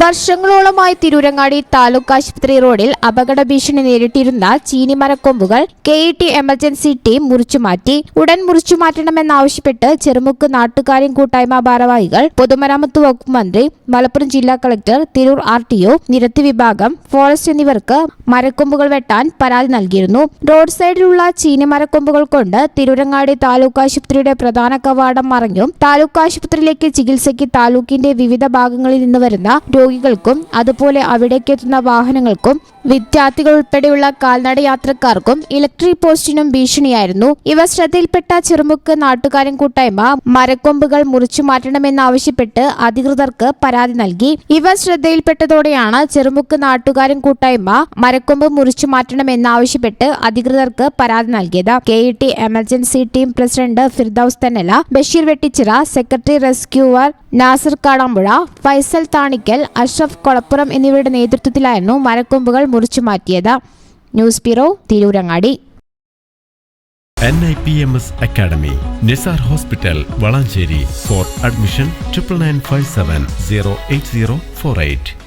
വർഷങ്ങളോളമായി തിരൂരങ്ങാടി താലൂക്ക് ആശുപത്രി റോഡിൽ അപകട ഭീഷണി നേരിട്ടിരുന്ന ചീനിമരക്കൊമ്പുകൾ KET എമർജൻസി ടീം മുറിച്ചുമാറ്റി. ഉടൻ മുറിച്ചുമാറ്റണമെന്നാവശ്യപ്പെട്ട് ചെറുമുക്ക് നാട്ടുകാര്യൻ കൂട്ടായ്മ ഭാരവാഹികൾ പൊതുമരാമത്ത് വകുപ്പ് മന്ത്രി, മലപ്പുറം ജില്ലാ കളക്ടർ, തിരൂർ RTO, നിരത്തി വിഭാഗം, ഫോറസ്റ്റ് എന്നിവർക്ക് മരക്കൊമ്പുകൾ വെട്ടാൻ പരാതി നൽകിയിരുന്നു. റോഡ് സൈഡിലുള്ള ചീനിമരക്കൊമ്പുകൾ കൊണ്ട് തിരൂരങ്ങാടി താലൂക്ക് ആശുപത്രിയുടെ പ്രധാന കവാടം മറഞ്ഞും താലൂക്ക് ആശുപത്രിയിലേക്ക് ചികിത്സയ്ക്ക് താലൂക്കിന്റെ വിവിധ ഭാഗങ്ങളിൽ നിന്ന് വരുന്ന രോഗികൾക്കും അതുപോലെ അവിടേക്കെത്തുന്ന വാഹനങ്ങൾക്കും വിദ്യാർത്ഥികൾ ഉൾപ്പെടെയുള്ള കാൽനട യാത്രക്കാർക്കും ഇലക്ട്രിക് പോസ്റ്റിനും ഭീഷണിയായിരുന്നു. ഇവ ശ്രദ്ധയിൽപ്പെട്ട ചെറുമുക്ക് നാട്ടുകാരൻ കൂട്ടായ്മ മരക്കൊമ്പുകൾ മുറിച്ചു മാറ്റണമെന്നാവശ്യപ്പെട്ട് അധികൃതർക്ക് പരാതി നൽകി. ഇവ ശ്രദ്ധയിൽപ്പെട്ടതോടെയാണ് ചെറുമുക്ക് നാട്ടുകാരൻ കൂട്ടായ്മ മരക്കൊമ്പ് മുറിച്ചു മാറ്റണമെന്നാവശ്യപ്പെട്ട് അധികൃതർക്ക് പരാതി നൽകിയത്. KET emergency team president Firdous Thennala, Basheer Vettichira, secretary rescuer Nasar Kadampuzha, Faisal Thanikkal, Ashraf Kolappuram എന്നിവരുടെ നേതൃത്വത്തിലായിരുന്നു മരക്കൊമ്പുകൾ മുറിച്ചുമാറ്റിയത്. News bureau, Tirurangadi. NIPMS Academy, Nisar Hospital, Valancheri. For admission 9957 08048.